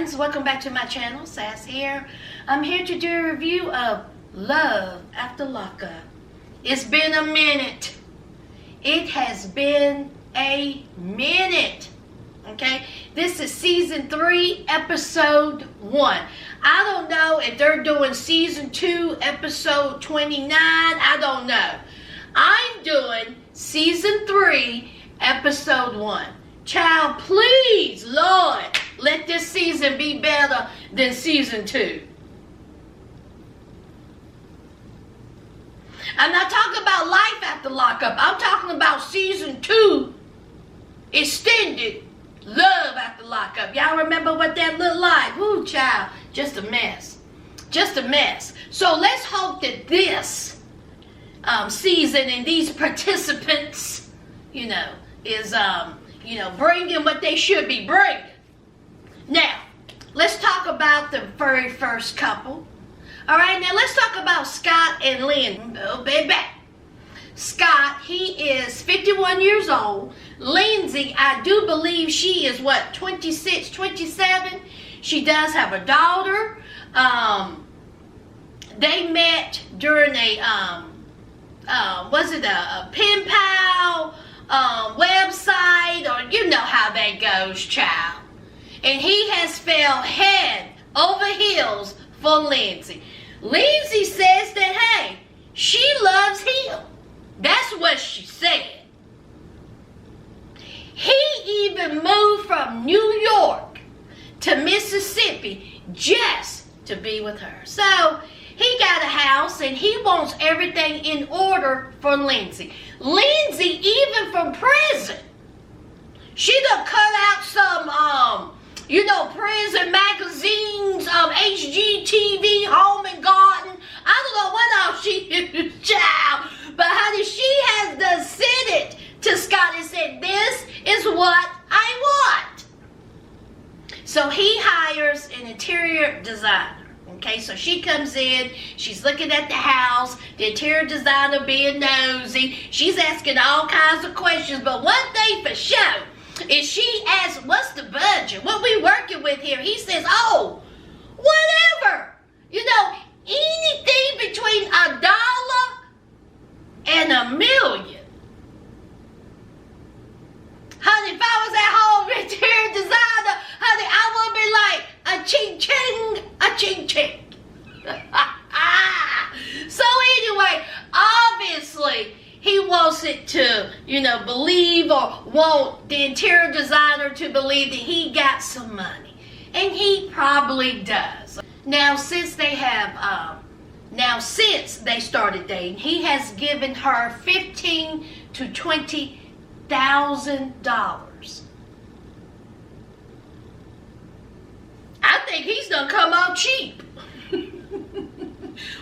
friends, welcome back to my channel. Sass here. I'm here to do a review of Love After Lockup. It's been a minute. It has been a minute. Okay, this is season 3, episode 1. I don't know if they're doing season 2, episode 29. I don't know. I'm doing season 3, episode 1. Child, please, Lord, let this season be better than season 2. I'm not talking about Life After Lockup. I'm talking about season 2, extended Love After Lockup. Y'all remember what that looked like? Woo, child, just a mess. Just a mess. So let's hope that this season and these participants, is, bringing what they should be bringing. Now, let's talk about the very first couple. All right, now let's talk about Scott and Lynn. Oh, baby. Scott, he is 51 years old. Lindsey, I do believe she is, 26, 27? She does have a daughter. They met during a, a pen pal website, or you know how that goes, child. And he has fell head over heels for Lindsey. Lindsey says that, hey, she loves him. That's what she said. He even moved from New York to Mississippi just to be with her. So he got a house and he wants everything in order for Lindsey. Lindsey, even from prison, she done cut out some, prison magazines, HGTV, Home and Garden. I don't know what else she is, child. But honey, she has done sent it to Scott and said, this is what I want. So he hires an interior designer. Okay, so she comes in, she's looking at the house, the interior designer being nosy. She's asking all kinds of questions, but one thing for sure is she asks, what's the budget? What we working with here? He says, oh, whatever. Anything between $1 and $1 million. Honey, if I was at home interior designer, honey, I would be like a ching-ching, a ching-ching. So anyway, obviously, he wants it to, believe or want the interior designer to believe that he got some money. And he probably does. Now, since they started dating, he has given her $15,000 to $20,000. I think he's gonna come out cheap.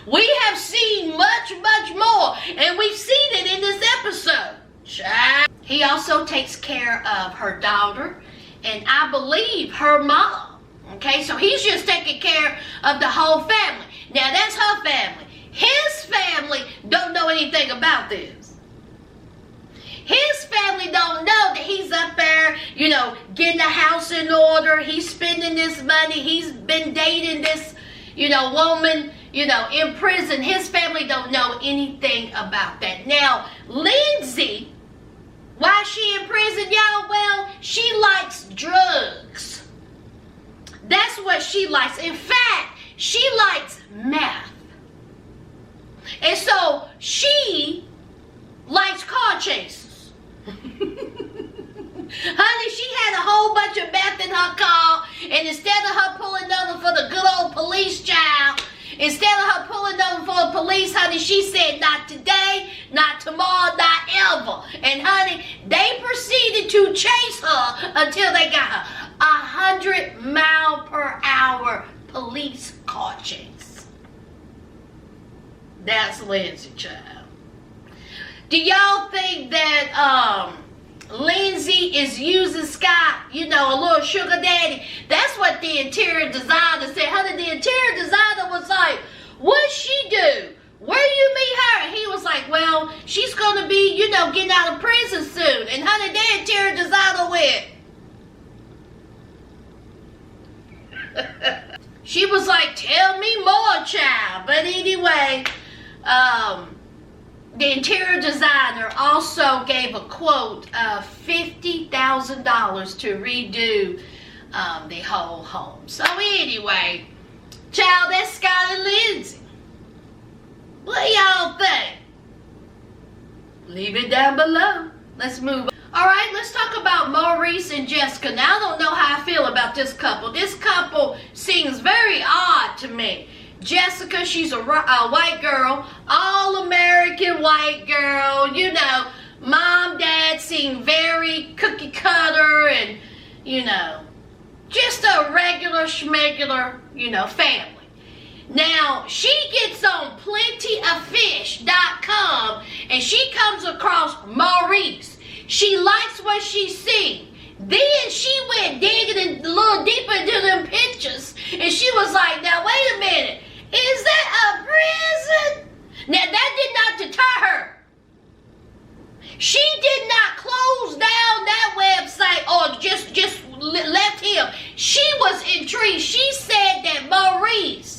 We have seen much, much more, and we've seen it in this episode. He also takes care of her daughter, and I believe her mom. Okay, so he's just taking care of the whole family. Now, that's her family. His family don't know anything about this. His family don't know that he's up there, getting the house in order. He's spending this money. He's been dating this, woman, in prison. His family don't know anything about that. Now, Lindsey, why is she in prison, y'all? Well, she likes drugs. That's what she likes. In fact, she likes meth. And so she likes car chases. Honey, she had a whole bunch of meth in her car, and instead of her pulling over for the good old police, child, instead of her pulling over for the police, honey, she said, not today, not tomorrow, not ever. And honey, they proceeded to chase her until they got her. 100-mile-per-hour police car chase. That's Lindsey, child. Do y'all think that Lindsey is using Scott, a little sugar daddy? That's what the interior designer said. Honey, the interior designer was like, what'd she do? Where you meet her? And he was like, well, she's going to be, getting out of prison soon. And honey, the interior designer went, She was like, tell me more, child. But anyway, the interior designer also gave a quote of $50,000 to redo the whole home. So anyway, child, that's Scott and Lindsey. What do y'all think? Leave it down below. Let's move on. Alright, let's talk about Maurice and Jessica. Now, I don't know how I feel about this couple. This couple seems very odd to me. Jessica, she's a white girl, all-American white girl. You know, mom, dad seem very cookie cutter and, you know, just a regular schmegular, you know, family. Now, she gets on plentyoffish.com and she comes across Maurice. She likes what she seen. Then she went digging a little deeper into them pictures and she was like, now wait a minute, is that a prison? Now that did not deter her. She did not close down that website or just left him. She was intrigued. She said that Maurice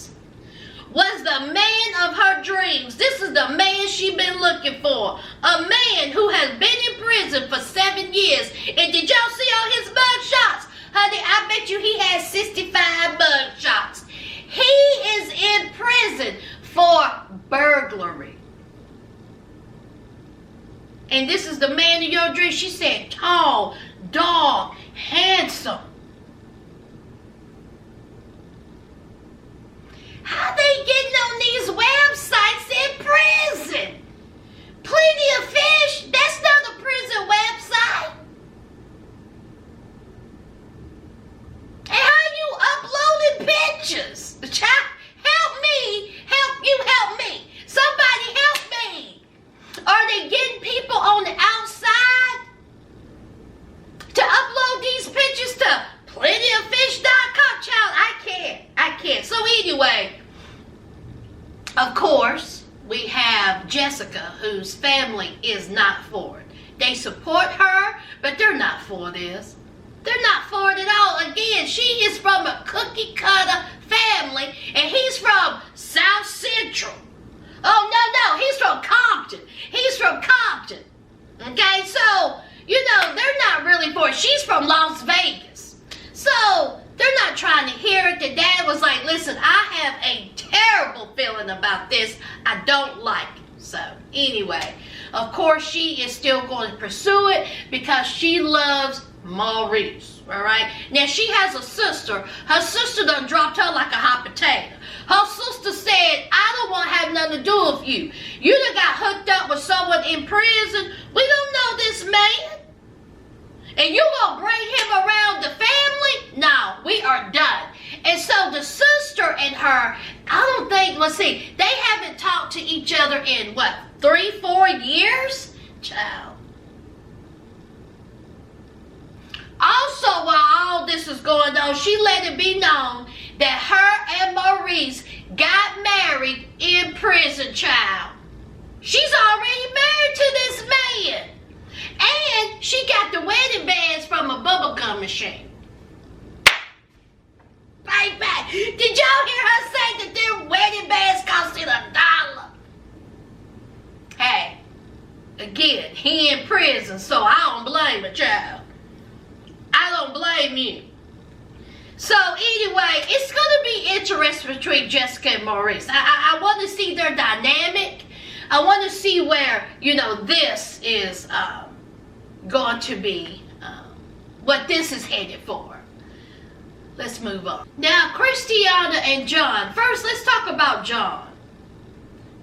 was the man of her dreams. This is the man she been looking for. A man who has been in prison for 7 years. And did y'all see all his mug shots? Honey, I bet you he has 65 mug shots. He is in prison for burglary. And this is the man of your dreams. She said tall, dark, handsome. How they getting on these websites in prison? Plenty of Fish? That's not a prison website. And how you uploading pictures? Help me. Help you help me. Somebody help me. Are they getting people on the outside to upload these pictures to plentyoffish.com? Child, I can't. So anyway, of course, we have Jessica, whose family is not for it. They support her, but they're not for this. They're not for it at all. Again, she is from a cookie cutter family, and he's from South Central. Oh, no, he's from Compton. Okay, so, you know, they're not really for it. She's from Las Vegas. So, they're not trying to hear it. The dad was like, listen, I have a terrible feeling about this. I don't like it. So, anyway, of course, she is still going to pursue it because she loves Maurice, all right? Now, she has a sister. Her sister done dropped her like a hot potato. Her sister said, I don't want to have nothing to do with you. You done got hooked up with someone in prison. We don't know this man. And you gonna bring him around the family? No, we are done. And so the sister and her, I don't think, let's see, they haven't talked to each other in, 3-4 years? Child. Also, while all this is going on, she let it be known that her and Maurice got married in prison, child. She's already married to this man. And she got the wedding bands from a bubblegum machine. Bang, bang. Did y'all hear her say that their wedding bands costed $1? Hey, again, he in prison, so I don't blame a child. I don't blame you. So anyway, it's going to be interesting between Jessica and Maurice. I want to see their dynamic. I want to see where, you know, this is going to be, what this is headed for. Let's move on. Now, Christiana and John. First, let's talk about John.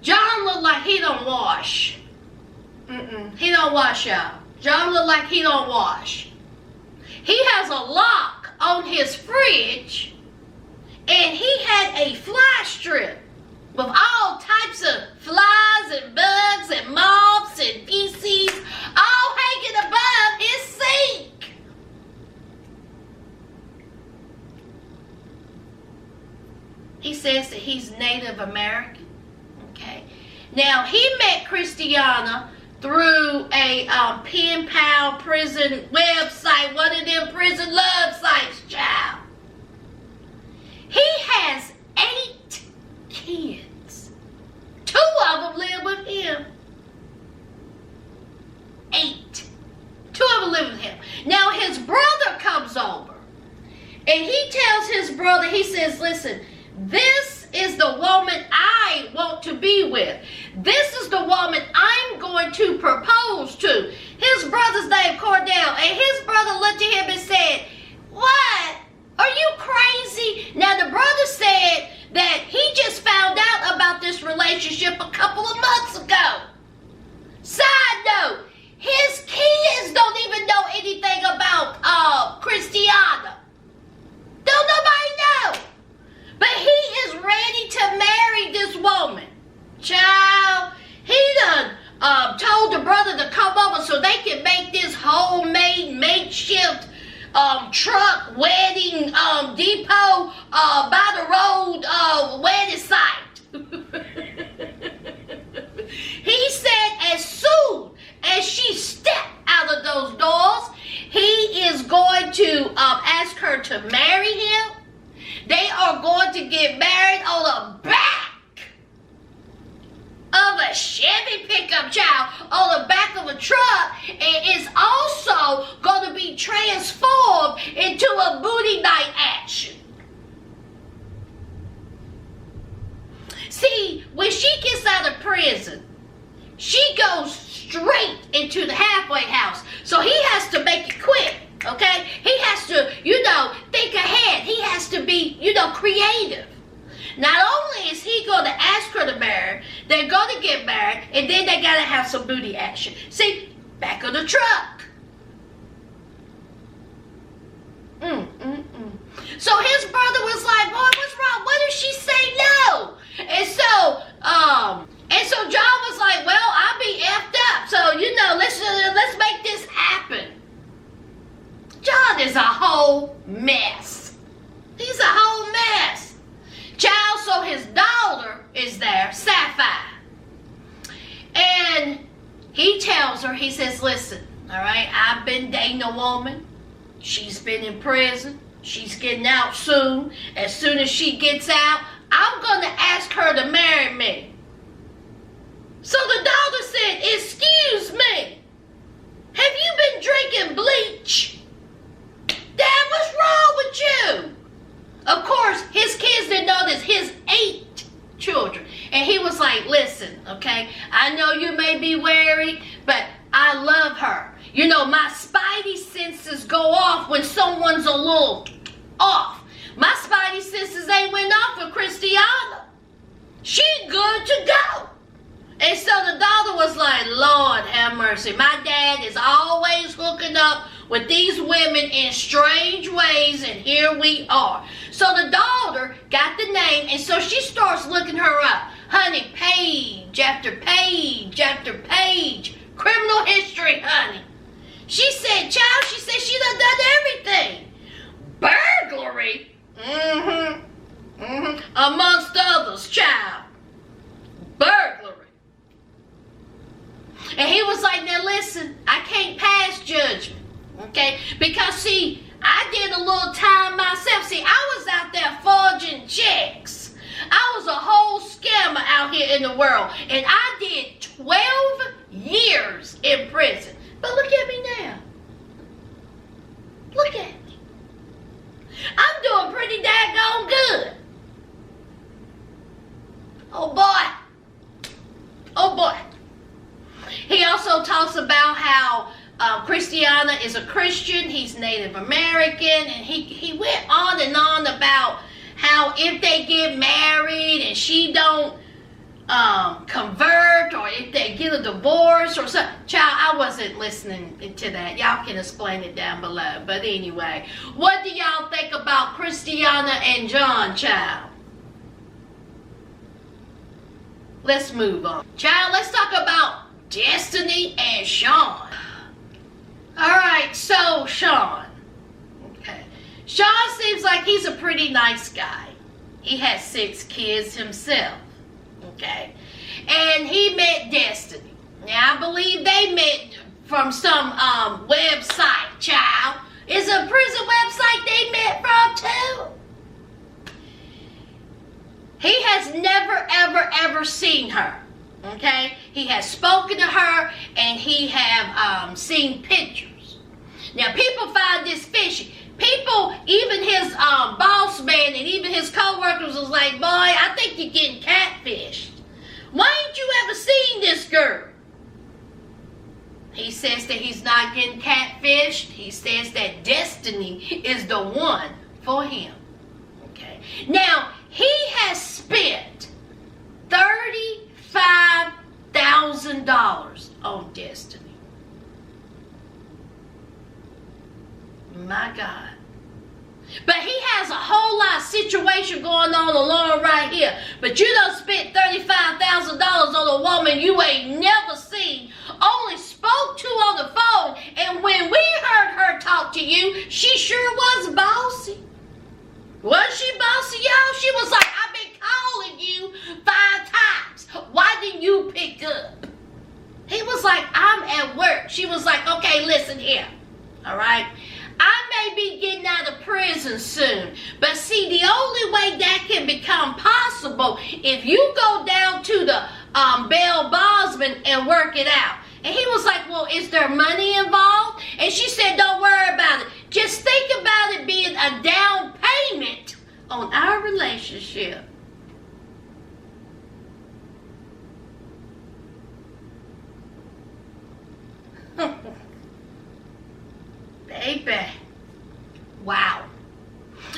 John look like he don't wash. He don't wash, y'all. John look like he don't wash. He has a lock on his fridge, and he had a fly strip with all types of flies and bugs and moths and feces all hanging above his sink. He says that he's Native American. Okay. Now, he met Christiana through a pen pal prison website, one of them prison love sites, child. He has 8 kids. 2 of them live with him. 8. 2 of them live with him. Now his brother comes over. And he tells his brother, he says, listen, this is the woman I want to be with. This is the woman I'm going to propose to. His brother's name Cordell. And his brother looked at him and said, what? Are you crazy? Now the brother said that he just found out about this relationship a couple of months ago. Side note, his kids don't even know anything about Christiana. Don't nobody know. But he is ready to marry this woman. Child, he done told the brother to come over so they can make this homemade makeshift truck wedding depot by the road wedding site. He said as soon as she stepped out of those doors, he is going to ask her to marry him. They are going to get married on the back of a Chevy pickup, child, on the back of a truck, and it's also going to be transformed into a booty night action. See, when she gets out of prison, she goes straight into the halfway house. So he has to make it quick, okay? He has to, think ahead. He has to be, creative. Not only is he going to ask her to marry, they're going to get married, and then they got to have some booty action. See, back of the truck. So his brother was like, boy, what's wrong? What if she say no? And so John was like, well, I'll be effed up. So, let's make this happen. John is a whole mess. He's a whole mess. Child, so his daughter is there, Sapphire. And he tells her, he says, listen, all right, I've been dating a woman. She's been in prison. She's getting out soon. As soon as she gets out, I'm going to ask her to marry me. So the daughter said, excuse me, have you been drinking bleach? Dad, what's wrong with you? Of course, his kids didn't know this, his 8 children. And he was like, listen, okay, I know you may be wary, but I love her. My spidey senses go off when someone's a little off. My spidey senses ain't went off for Christiana. She good to go. And so the daughter was like, Lord have mercy. My dad is always hooking up with these women in strange ways, and here we are. So the daughter got the name, and so she starts looking her up. Honey, page after page after page. Criminal history, honey. She said, child, she done everything. Burglary? Amongst others, child. Burglary. And he was like, now listen, I can't pass judgment, okay? Because, see, I did a little time myself. See, I was out there forging checks. I was a whole scammer out here in the world. And I did 12 years in prison. But look at me now. Look at me. I'm doing pretty daggone good. Oh, boy. Oh, boy. He also talks about how Christiana is a Christian. He's Native American. And he went on and on about how if they get married and she don't convert, or if they get a divorce or something. Child, I wasn't listening to that. Y'all can explain it down below. But anyway, what do y'all think about Christiana and John, child? Let's move on. Child, let's talk about Destiny and Sean. Alright, so Sean. Okay. Sean seems like he's a pretty nice guy. He has 6 kids himself. Okay. And he met Destiny. Now, I believe they met from some website, child. It's a prison website they met from, too. He has never, ever, ever seen her. Okay? He has spoken to her, and he have seen pictures. Now, people find this fishy. People, even his boss man and even his co-workers was like, boy, I think you're getting catfished. Why ain't you ever seen this girl? He says that he's not getting catfished. He says that destiny is the one for him. Okay. Now, he has spent $35,000 on destiny. My God. But he has a whole lot of situation going on along right here. But you done spent $35,000 on a woman you ain't never seen, only spoke to on the phone, and when we heard her talk to you, she sure was bossy. Was she bossy, y'all? She was like, I've been calling you 5 times. Why didn't you pick up? He was like, I'm at work. She was like, okay, listen here. All right? I may be getting out of prison soon, but see, the only way that can become possible if you go down to the Bell Bosman and work it out. And he was like, well, is there money involved? And she said, don't worry about it. Just think about it being a down payment on our relationship. Baby. Wow.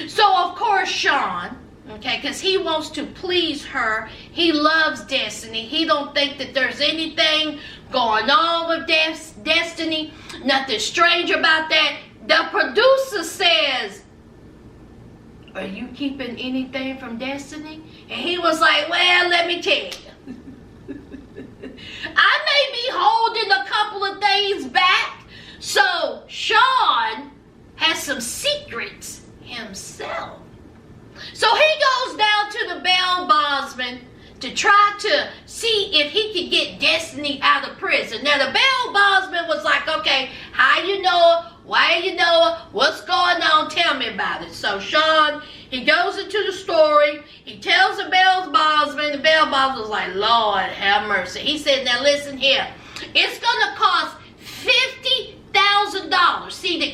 So, of course, Sean, okay, because he wants to please her. He loves Destiny. He don't think that there's anything going on with Destiny. Nothing strange about that. The producer says, are you keeping anything from Destiny? And he was like, well, let me tell you. I may be holding a couple of things back. So, Sean has some secrets himself. So, he goes down to the Bell Bosman to try to see if he could get Destiny out of prison. Now, the Bell Bosman was like, okay, how you know her? Why you know her? What's going on? Tell me about it. So, Sean, he goes into the story. He tells the Bell Bosman. The Bell Bosman was like, Lord, have mercy. He said, now, listen here. It's going to cost $50,000. See, here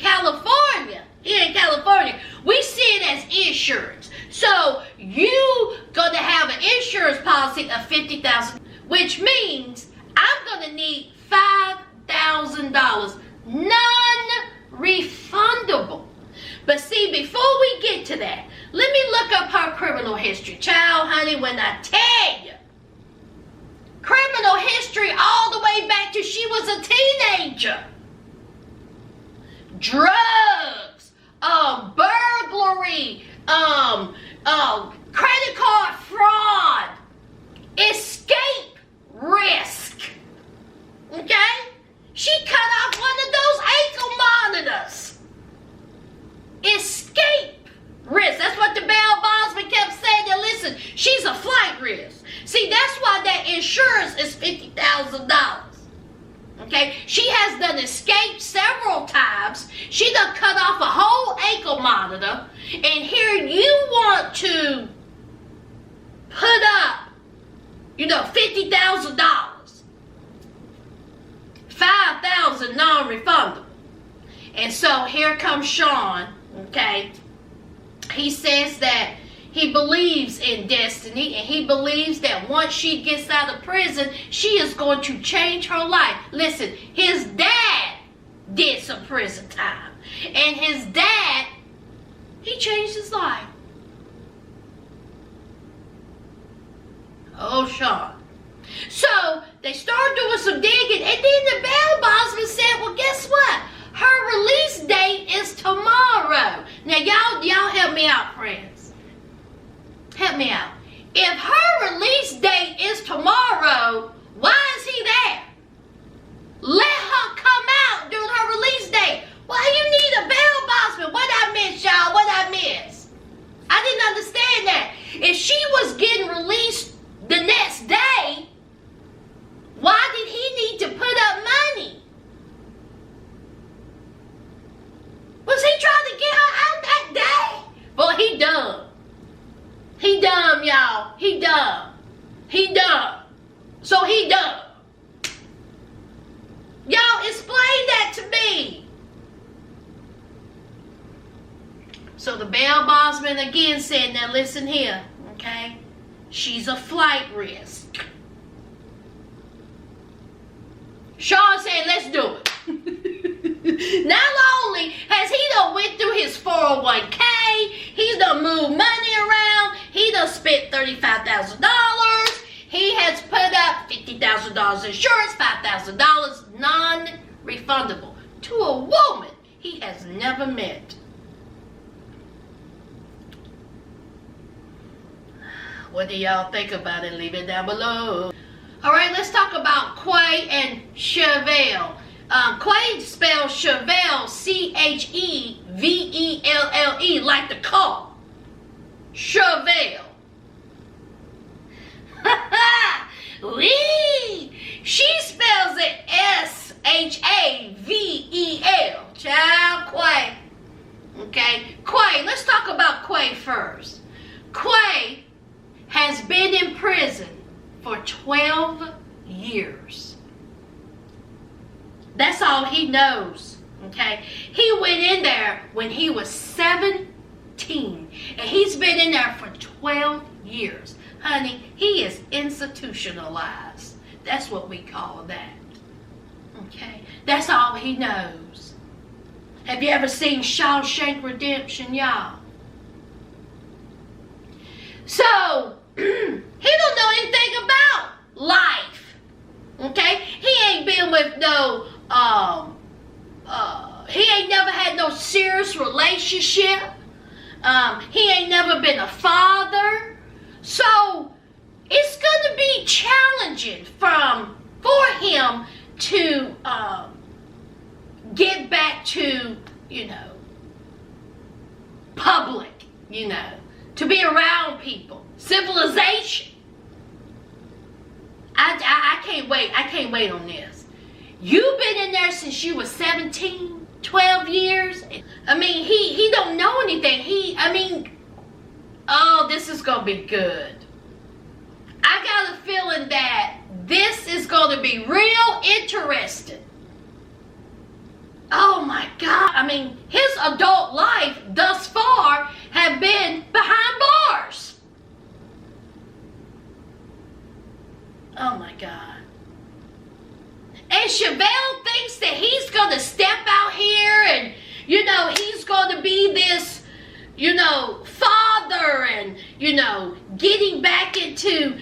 in California, we see it as insurance. So you gonna have an insurance policy of $50,000, which means I'm gonna need $5,000, non-refundable. But see, before we get to that, let me look up her criminal history. Child, honey, when I tell you, criminal history all the way back to she was a teenager. Drugs, burglary, credit card fraud, escape risk. Okay? She cut off one of those ankle monitors. Escape risk. That's what the Bell Bosman kept saying. Now listen, she's a flight risk. See, that's why that insurance is $50,000. Okay? She has done escaped several times. She done cut off a whole ankle monitor. And here you want to put up, $50,000. $5,000 non-refundable. And so here comes Sean, okay? He says that he believes in Destiny, and he believes that once she gets out of prison, she is going to change her life. Listen, his dad did some prison time, and his dad, he changed his life. Oh, Sean. So, they started doing some digging, and then the Bell Bosman said, well, guess what? Her release date is tomorrow. Now, y'all help me out, friends. Help me out. If her release date is tomorrow, why is he there? Let her come out during her release date. Why you need a Bell Bosman? What I miss, y'all? What I miss? I didn't understand that. If she was getting released the next day, why did he need to put up money? So the bail bondsman again said, now listen here, okay? She's a flight risk. Sean said, let's do it. Not only has he done went through his 401k, he's done moved money around, he done spent $35,000, he has put up $50,000 insurance, $5,000 non-refundable to a woman he has never met. What do y'all think about it? Leave it down below. All right, let's talk about Quay and Chevelle. Quay spells Chevelle Chevelle, like the car. Chevelle. Wee! She spells it Shavel. Child, Quay. Okay, Quay. Let's talk about Quay first. Quay has been in prison for 12 years. That's all he knows, okay? He went in there when he was 17, and he's been in there for 12 years. Honey, he is institutionalized. That's what we call that, okay? That's all he knows. Have you ever seen Shawshank Redemption, y'all? So, he don't know anything about life, okay? He ain't been with no, he ain't never had no serious relationship. He ain't never been a father. So, it's going to be challenging for him to get back to, public, to be around people, civilization. I can't wait. I can't wait on this. You've been in there since you were 17, 12 years. I mean, he don't know anything. Oh, this is going to be good. I got a feeling that this is going to be real interesting. Oh my God. I mean, his adult life thus far have been behind bars. Oh my God. And Chevelle thinks that he's going to step out here and, he's going to be this, father and, getting back into,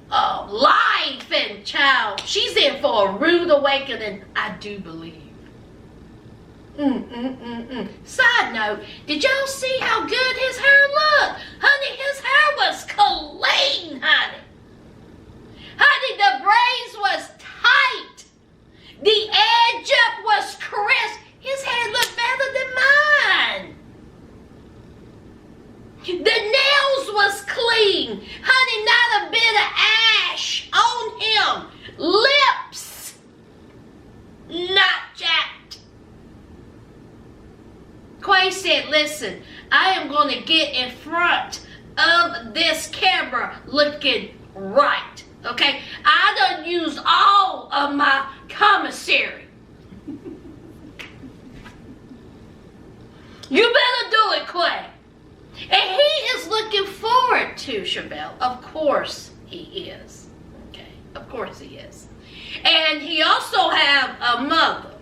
life and child. She's in for a rude awakening, I do believe. Side note, did y'all see how good his hair looked? Honey, his hair was clean, honey. Honey, the braids was tight. The edge up was crisp. His hair looked better than mine. The nails was clean. Honey, not a bit of ash on him. Lips, not jacked. Quay said, listen, I am going to get in front of this camera looking right. Okay? I done used all of my commissary. You better do it, Quay. And he is looking forward to Chevelle. Of course he is. Okay? Of course he is. And he also have a mother.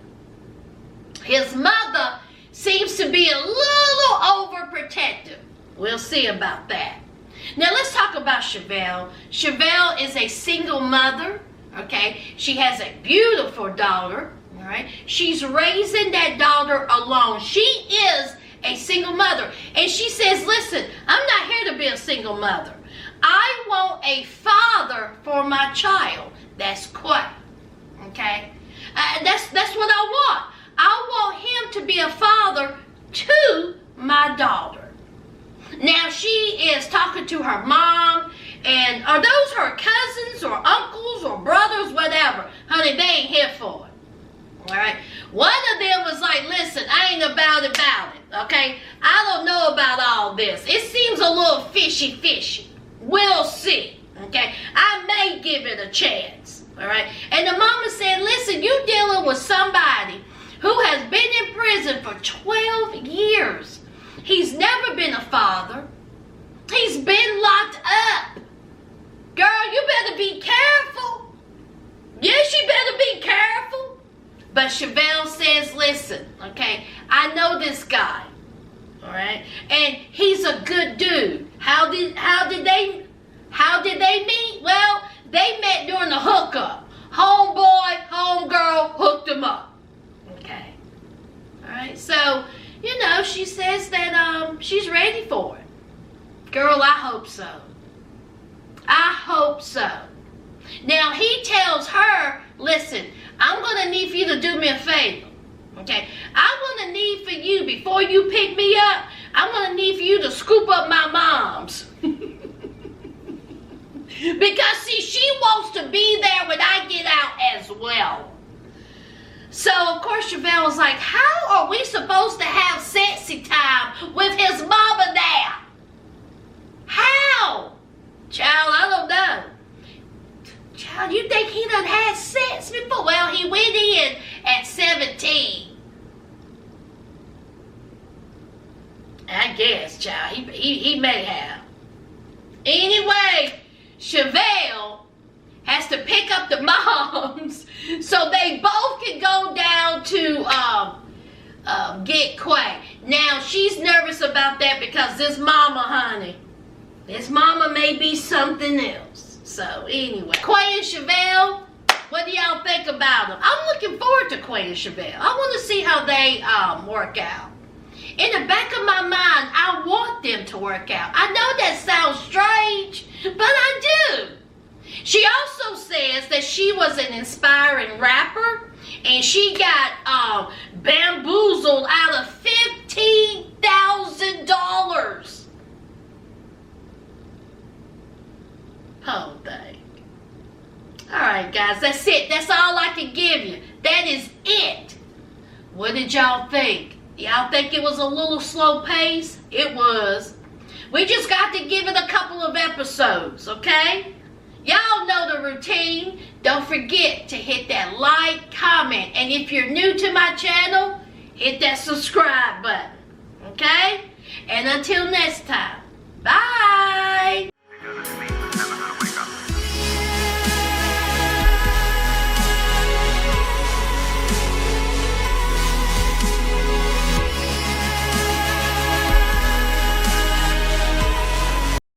His mother seems to be a little overprotective. We'll see about that. Now let's talk about Chevelle. Chevelle is a single mother, okay? She has a beautiful daughter, all right? She's raising that daughter alone. She is a single mother. And she says, listen, I'm not here to be a single mother. I want a father for my child. That's Quay, okay? That's what I want. I want him to be a father to my daughter. Now she is talking to her mom, and are those her cousins or uncles or brothers, whatever? Honey, they ain't here for it. All right? One of them was like, listen, I ain't about it, okay? I don't know about all this. It seems a little fishy. We'll see, okay? I may give it a chance, all right? And the mama said, listen, you dealing with somebody who has been in prison for 12 years. He's never been a father. He's been locked up. Girl, you better be careful. Yes, you better be careful. But Chevelle says, listen, okay, I know this guy, all right, and he's a good dude. How did they meet? Well, they met during the hookup. Homeboy, homegirl hooked them up. Okay, all right. So, you know, she says that she's ready for it. Girl, I hope so. I hope so. Now, he tells her, listen, I'm going to need for you to do me a favor. Okay? I'm going to need for you, before you pick me up, I'm going to need for you to scoop up my mom's. Because, see, she wants to be there when I get out as well. So, of course, Chevelle was like, how are we supposed to have sexy time with his mama now? How? Child, I don't know. Child, you think he done had sex before? Well, he went in at 17. I guess, child, he may have. Anyway, Chevelle has to pick up the moms so they both can go down to get Quay. Now, she's nervous about that because this mama, honey, this mama may be something else. So, anyway, Quay and Chevelle, what do y'all think about them? I'm looking forward to Quay and Chevelle. I want to see how they work out. In the back of my mind, I want them to work out. I know that sounds strange, but I do. She also says that she was an inspiring rapper, and she got bamboozled out of $15,000. Oh, dang. Alright, guys, that's it. That's all I can give you. That is it. What did y'all think? Y'all think it was a little slow pace? It was. We just got to give it a couple of episodes, okay? Y'all know the routine. Don't forget to hit that like, comment, and if you're new to my channel, hit that subscribe button, okay? And until next time, bye!